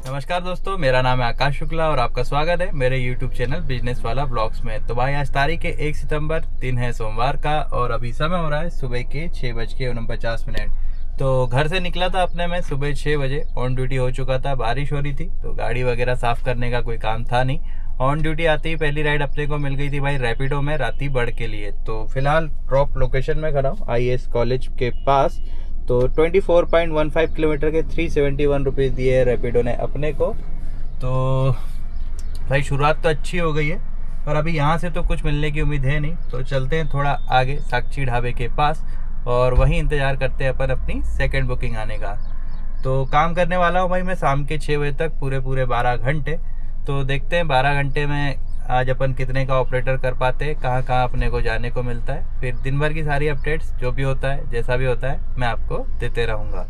नमस्कार दोस्तों, मेरा नाम है आकाश शुक्ला और आपका स्वागत है मेरे YouTube चैनल बिजनेस वाला ब्लॉग्स में। तो भाई आज तारीख है 1 सितंबर, दिन है सोमवार का और अभी समय हो रहा है सुबह के 6:49। तो घर से निकला था अपने में सुबह 6 बजे। ऑन ड्यूटी हो चुका था, बारिश हो रही थी तो गाड़ी वगैरह साफ करने का कोई काम था नहीं। ऑन ड्यूटी आते ही पहली राइड अपने को मिल गई थी भाई रैपिडो में रातीबढ़ के लिए। तो फिलहाल ड्रॉप लोकेशन में खड़ा हूँ IAS कॉलेज के पास। तो 24.15 किलोमीटर के 371 रुपीज़ दिए है रैपिडो ने अपने को। तो भाई शुरुआत तो अच्छी हो गई है पर अभी यहाँ से तो कुछ मिलने की उम्मीद है नहीं। तो चलते हैं थोड़ा आगे साक्षी ढाबे के पास और वहीं इंतज़ार करते हैं अपन अपनी सेकंड बुकिंग आने का। तो काम करने वाला हूँ भाई मैं शाम के 6 बजे तक पूरे 12 घंटे। तो देखते हैं 12 घंटे में आज अपन कितने का ऑपरेटर कर पाते हैं, कहाँ कहाँ अपने को जाने को मिलता है। फिर दिन भर की सारी अपडेट्स जो भी होता है जैसा भी होता है मैं आपको देते रहूँगा।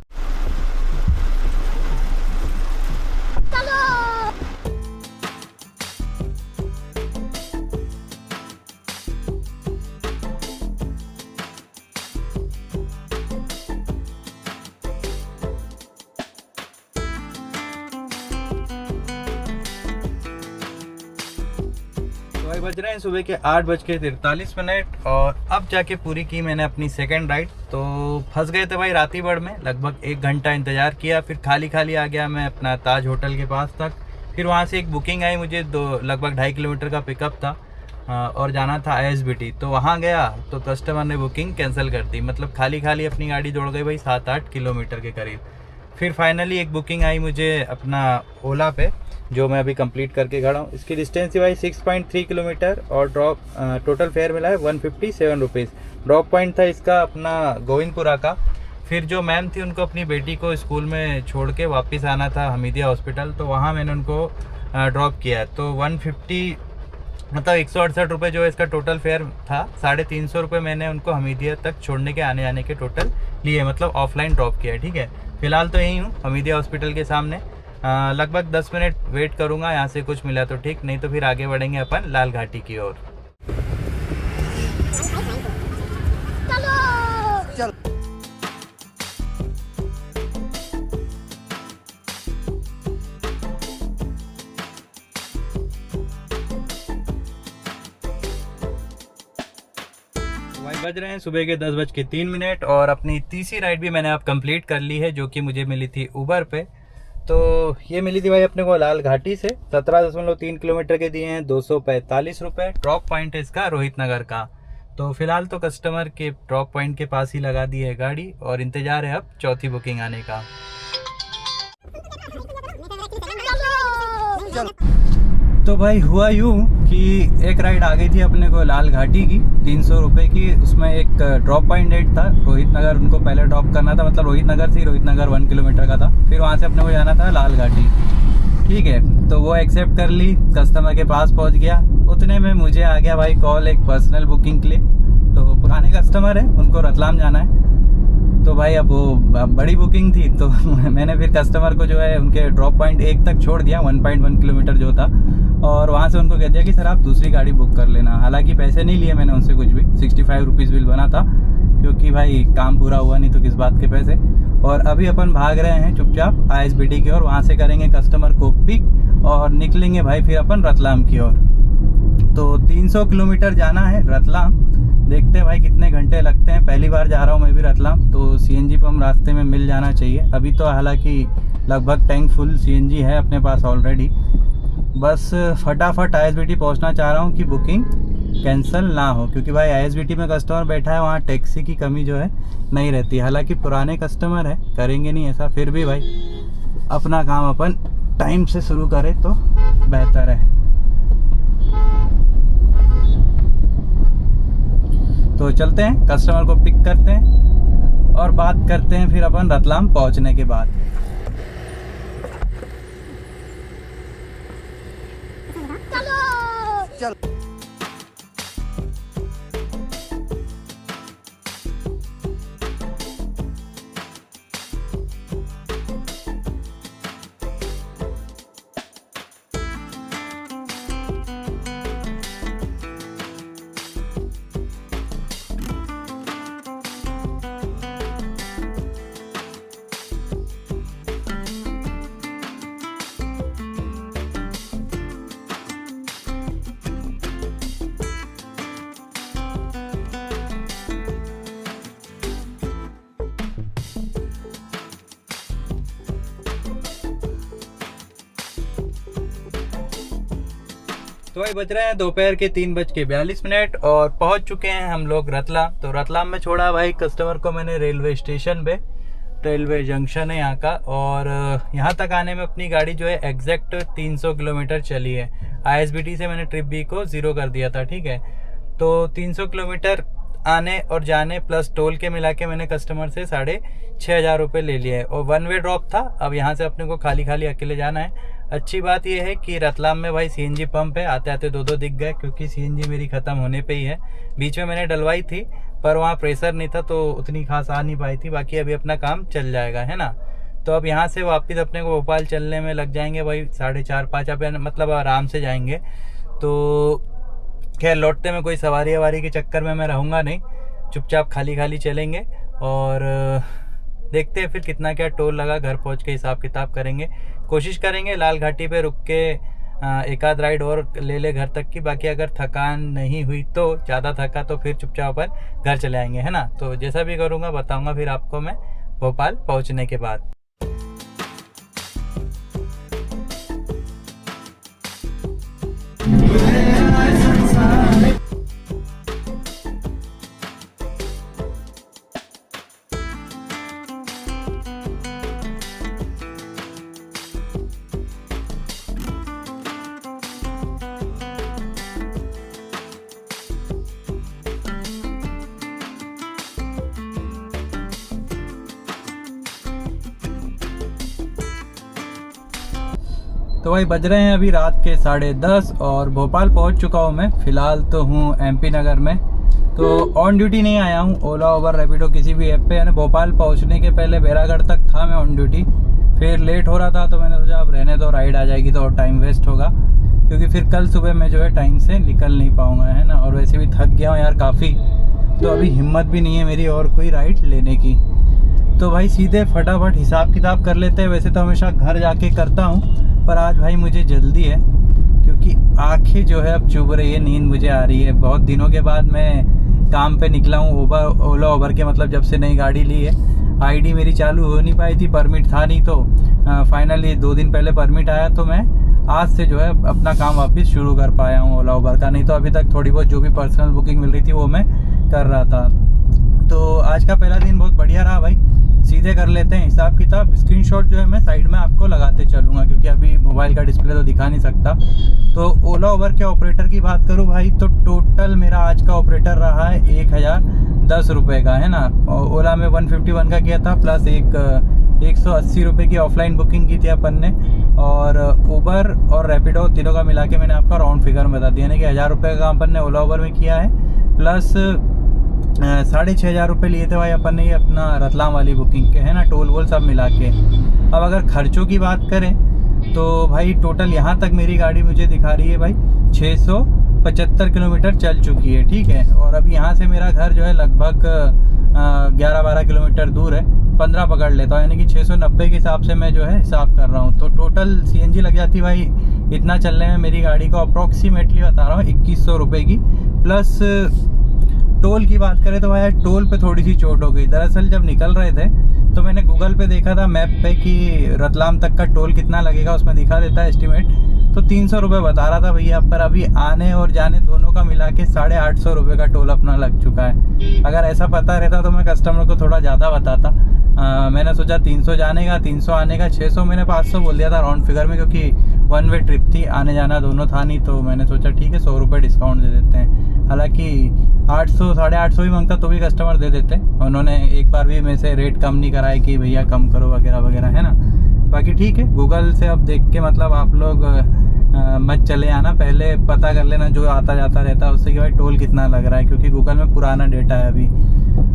भाई बज रहे हैं सुबह के 8:43 और अब जाके पूरी की मैंने अपनी सेकंड राइड। तो फंस गए थे भाई रातीबढ़ में, लगभग 1 घंटा इंतज़ार किया। फिर खाली आ गया मैं अपना ताज होटल के पास तक। फिर वहाँ से एक बुकिंग आई मुझे, लगभग 2.5 किलोमीटर का पिकअप था और जाना था ISBT। तो वहाँ गया तो कस्टमर ने बुकिंग कैंसिल कर दी। मतलब खाली अपनी गाड़ी दौड़ गई भाई 7-8 किलोमीटर के करीब। फिर फाइनली एक बुकिंग आई मुझे अपना ओला पे, जो मैं अभी कंप्लीट करके खड़ा हूँ। इसकी डिस्टेंस ही भाई 6.3 किलोमीटर और ड्रॉप टोटल फेयर मिला है 157 रुपीज़। ड्रॉप पॉइंट था इसका अपना गोविंदपुरा का। फिर जो मैम थी उनको अपनी बेटी को स्कूल में छोड़ के वापस आना था हमीदिया हॉस्पिटल, तो वहाँ मैंने उनको ड्रॉप किया। तो 150 मतलब 168 रुपये जो इसका टोटल फेयर था, 350 रुपये मैंने उनको हमीदिया तक छोड़ने के आने जाने के टोटल लिए, मतलब ऑफलाइन ड्रॉप किया। ठीक है, फिलहाल तो यहीं हूँ हमीदिया हॉस्पिटल के सामने। लगभग 10 मिनट वेट करूँगा, यहाँ से कुछ मिला तो ठीक, नहीं तो फिर आगे बढ़ेंगे अपन लाल घाटी की ओर। चल बज रहे हैं सुबह के 10:03 और अपनी तीसरी राइड भी मैंने अब कंप्लीट कर ली है, जो कि मुझे मिली थी उबर पे। तो ये मिली थी भाई अपने को लाल घाटी से। 17.3 किलोमीटर के दिए हैं 245 रुपये। ड्रॉप पॉइंट है इसका रोहित नगर का। तो फिलहाल तो कस्टमर के ड्रॉप पॉइंट के पास ही लगा दी है गाड़ी और इंतजार है अब चौथी बुकिंग आने का। तो भाई हुआ यूँ कि एक राइड आ गई थी अपने को लाल घाटी की 300 रुपये की। उसमें एक ड्रॉप पॉइंट डेट था रोहित नगर, उनको पहले ड्रॉप करना था। मतलब रोहित नगर से रोहित नगर 1 किलोमीटर का था। फिर वहाँ से अपने को जाना था लाल घाटी। ठीक है, तो वो एक्सेप्ट कर ली, कस्टमर के पास पहुँच गया। उतने में मुझे आ गया भाई कॉल एक पर्सनल बुकिंग के लिए। तो पुराने कस्टमर है, उनको रतलाम जाना है। तो भाई अब वो बड़ी बुकिंग थी तो मैंने फिर कस्टमर को जो है उनके ड्रॉप पॉइंट 1 तक छोड़ दिया, 1.1 किलोमीटर जो था, और वहाँ से उनको कह दिया कि सर आप दूसरी गाड़ी बुक कर लेना। हालांकि पैसे नहीं लिए मैंने उनसे कुछ भी, 65 रुपीज़ बिल बना था, क्योंकि भाई काम पूरा हुआ नहीं तो किस बात के पैसे। और अभी अपन भाग रहे हैं चुपचाप ISBT की ओर। वहाँ से करेंगे कस्टमर को पिक और निकलेंगे भाई फिर अपन रतलाम की ओर। तो 300 किलोमीटर जाना है रतलाम। देखते हैं भाई कितने घंटे लगते हैं। पहली बार जा रहा हूँ मैं भी रतलाम, तो CNG पंप रास्ते में मिल जाना चाहिए। अभी तो हालांकि लगभग टैंक फुल CNG है अपने पास ऑलरेडी। बस फटाफट ISBT पहुँचना चाह रहा हूँ कि बुकिंग कैंसिल ना हो, क्योंकि भाई ISBT में कस्टमर बैठा है, वहाँ टैक्सी की कमी जो है नहीं रहती। हालांकि पुराने कस्टमर है, करेंगे नहीं ऐसा, फिर भी भाई अपना काम अपन टाइम से शुरू करें तो बेहतर है। तो चलते हैं, कस्टमर को पिक करते हैं और बात करते हैं फिर अपन रतलाम पहुंचने के बाद। चलो तो भाई बज रहे हैं दोपहर के 3:42 और पहुंच चुके हैं हम लोग रतलाम। तो रतलाम में छोड़ा भाई कस्टमर को मैंने रेलवे स्टेशन पे, रेलवे जंक्शन है यहाँ का, और यहाँ तक आने में अपनी गाड़ी जो है एग्जैक्ट 300 किलोमीटर चली है। ISBT से मैंने ट्रिप बी को 0 कर दिया था, ठीक है। तो 300 किलोमीटर आने और जाने प्लस टोल के मिला के मैंने कस्टमर से 6,500 रुपये ले लिए है, और 1 वे ड्रॉप था। अब यहाँ से अपने को खाली खाली अकेले जाना है। अच्छी बात यह है कि रतलाम में भाई CNG पंप है, आते आते 2 दिख गए, क्योंकि CNG मेरी ख़त्म होने पे ही है। बीच में मैंने डलवाई थी पर वहाँ प्रेशर नहीं था तो उतनी खास आ नहीं पाई थी। बाकी अभी अपना काम चल जाएगा, है ना। तो अब यहाँ से वापस अपने को भोपाल चलने में लग जाएंगे भाई 4:30-5, मतलब आराम से जाएंगे। तो खैर लौटते में कोई सवारी के चक्कर में मैं रहूँगा नहीं, चुपचाप खाली खाली चलेंगे और देखते हैं फिर कितना क्या टोल लगा। घर पहुँच के हिसाब किताब करेंगे, कोशिश करेंगे लाल घाटी पे रुक के एक आध राइड और ले घर तक की। बाकी अगर थकान नहीं हुई तो, ज़्यादा थका तो फिर चुपचाप अपन घर चले आएंगे, है ना। तो जैसा भी करूँगा बताऊँगा फिर आपको मैं भोपाल पहुँचने के बाद। तो भाई बज रहे हैं अभी रात के 10:30 और भोपाल पहुंच चुका हूं मैं। फ़िलहाल तो हूं MP नगर में, तो ऑन ड्यूटी नहीं आया हूं। ओला, उबर, रैपिडो किसी भी ऐप पे, यानी भोपाल पहुंचने के पहले बैरागढ़ तक था मैं ऑन ड्यूटी। फिर लेट हो रहा था तो मैंने सोचा अब रहने दो, राइड आ जाएगी तो और टाइम वेस्ट होगा, क्योंकि फिर कल सुबह मैं जो है टाइम से निकल नहीं पाऊँगा, है ना। और वैसे भी थक गया हूँ यार काफ़ी, तो अभी हिम्मत भी नहीं है मेरी और कोई राइड लेने की। तो भाई सीधे फटाफट हिसाब किताब कर लेते हैं। वैसे तो हमेशा घर जाके करता हूँ, पर आज भाई मुझे जल्दी है क्योंकि आंखें जो है अब चुभ रही है, नींद मुझे आ रही है। बहुत दिनों के बाद मैं काम पे निकला हूँ ओला उबर के, मतलब जब से नई गाड़ी ली है। ID मेरी चालू हो नहीं पाई थी, परमिट था नहीं, तो फाइनली 2 दिन पहले परमिट आया तो मैं आज से जो है अपना काम वापस शुरू कर पाया हूँ ओला उबर का। नहीं तो अभी तक थोड़ी बहुत जो भी पर्सनल बुकिंग मिल रही थी वो मैं कर रहा था। तो आज का पहला दिन बहुत बढ़िया रहा भाई। सीधे कर लेते हैं हिसाब किताब। स्क्रीनशॉट जो है मैं साइड में आपको लगाते चलूँगा, क्योंकि अभी मोबाइल का डिस्प्ले तो दिखा नहीं सकता। तो ओला उबर के ऑपरेटर की बात करूँ भाई, तो टोटल मेरा आज का ऑपरेटर रहा है 1,010 रुपये का, है ना। ओला में 151 का किया था, प्लस 180 रुपये की ऑफलाइन बुकिंग की थी अपन ने, और उबर और रैपिडो तीनों का मिला के मैंने आपका राउंड फिगर बता दिया, यानी कि 1,000 रुपये का अपन ने ओला उबर में किया है, प्लस 6,500 रुपये लिए थे भाई अपन ने ये अपना रतलाम वाली बुकिंग के, है ना। टोल वोल सब मिला के। अब अगर खर्चों की बात करें तो भाई टोटल यहाँ तक मेरी गाड़ी मुझे दिखा रही है भाई 675 किलोमीटर चल चुकी है, ठीक है। और अभी यहाँ से मेरा घर जो है लगभग 11-12 किलोमीटर दूर है, 15 पकड़ लेता हूँ, यानी कि 690 के हिसाब से मैं जो है हिसाब कर रहा हूँ। तो टोटल CNG लग जाती भाई इतना चलने में मेरी गाड़ी को, अप्रॉक्सीमेटली बता रहा हूँ 2,100 रुपये की। प्लस टोल की बात करें तो भाई टोल पे थोड़ी सी चोट हो गई। दरअसल जब निकल रहे थे तो मैंने गूगल पे देखा था मैप पे कि रतलाम तक का टोल कितना लगेगा, उसमें दिखा देता है एस्टिमेट, तो 300 रुपये बता रहा था भैया। पर अभी आने और जाने दोनों का मिला के 850 रुपये का टोल अपना लग चुका है। अगर ऐसा पता रहता तो मैं कस्टमर को थोड़ा ज़्यादा बताता। मैंने सोचा 300 जाने का, 300 आने का, 600 मैंने 500 बोल दिया था राउंड फिगर में, क्योंकि 1 वे ट्रिप थी, आने जाना दोनों था नहीं। तो मैंने सोचा ठीक है 100 रुपये डिस्काउंट दे देते हैं। हालांकि 800 850 भी मांगता तो भी कस्टमर दे देते। उन्होंने एक बार भी मेरे से रेट कम नहीं कराया कि भैया कम करो वगैरह वगैरह, है ना। बाकी ठीक है, गूगल से अब देख के मतलब आप लोग मत चले आना, पहले पता कर लेना जो आता जाता रहता है उससे कि भाई टोल कितना लग रहा है, क्योंकि गूगल में पुराना डेटा है अभी।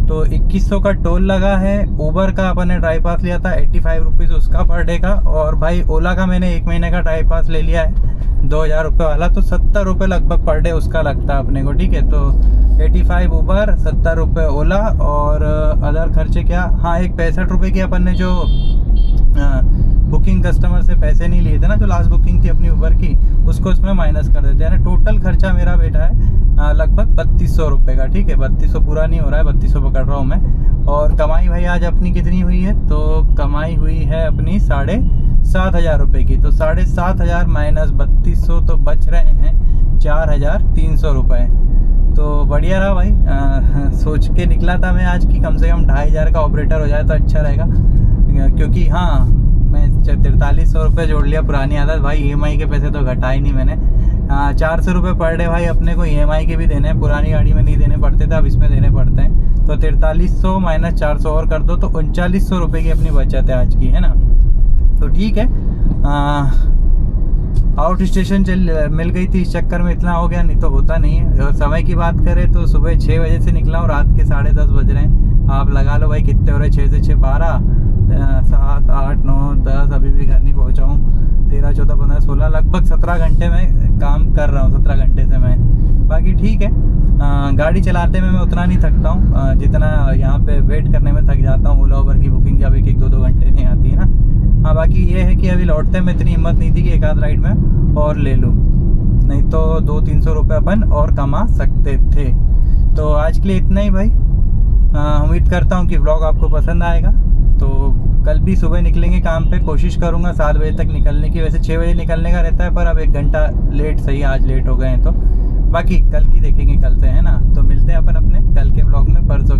तो 2100 का टोल लगा है। उबर का अपन ने ड्राई पास लिया था 85 रुपीज़ उसका पर डे का, और भाई ओला का मैंने 1 महीने का ड्राई पास ले लिया है 2,000 रुपये वाला, तो 70 रुपये लगभग पर डे उसका लगता है अपने को, ठीक है। तो 85 उबर, 70 रुपये ओला, और अदर खर्चे क्या, हाँ एक 65 रुपये की अपन ने जो बुकिंग कस्टमर से पैसे नहीं लिए थे ना, जो लास्ट बुकिंग थी अपनी उबर की, उसको इसमें माइनस कर देते हैं। यानी टोटल खर्चा मेरा बेटा है लगभग 3,200 रुपये का, ठीक है। 3,200 पूरा नहीं हो रहा है, 3,200 पकड़ रहा हूँ मैं। और कमाई भाई आज अपनी कितनी हुई है, तो कमाई हुई है अपनी 7,500 रुपये की। तो 7,500 माइनस 3,200 तो बच रहे हैं 4,300 रुपये। तो बढ़िया रहा भाई। सोच के निकला था मैं आज कि कम से कम 2,500 का ऑपरेटर हो जाए तो अच्छा रहेगा, क्योंकि हाँ मैं 4300 रुपये जोड़ लिया पुरानी आदत भाई। EMI के पैसे तो घटाए नहीं मैंने। 400 रुपये पर डे भाई अपने को EMI के भी देने हैं, पुरानी गाड़ी में नहीं देने पड़ते थे, अब इसमें देने पड़ते हैं। तो 4300 माइनस 400 और कर दो तो 3900 रुपये की अपनी बचत है आज की, है ना। तो ठीक है। आउट स्टेशन मिल गई थी, इस चक्कर में इतना हो गया, नहीं तो होता नहीं है। और समय की बात करें तो सुबह 6 बजे से निकला और रात के 10:30 बज रहे हैं। आप लगा लो भाई कितने हो रहे, 6 से 6 12, 7 8 9 10, अभी भी घर नहीं पहुँचा हूँ। 13 14 15 16, लगभग 17 घंटे में काम कर रहा हूँ, 17 घंटे से मैं। बाकी ठीक है। गाड़ी चलाते में मैं उतना नहीं थकता हूँ जितना यहाँ पे वेट करने में थक जाता हूँ। ओला उबर की बुकिंग जब 1-2 घंटे नहीं आती है ना। हाँ बाकी ये है कि अभी लौटते में इतनी हिम्मत नहीं थी कि एक आध राइड में और ले लूँ, नहीं तो 200-300 रुपये अपन और कमा सकते थे। तो आज के लिए इतना ही भाई। उम्मीद करता हूँ कि व्लॉग आपको पसंद आएगा। तो कल भी सुबह निकलेंगे काम पे, कोशिश करूँगा 7 बजे तक निकलने की। वैसे 6 बजे निकलने का रहता है, पर अब 1 घंटा लेट सही, आज लेट हो गए हैं। तो बाकी कल की देखेंगे कल से, है ना। तो मिलते हैं अपन अपने कल के व्लॉग में परसों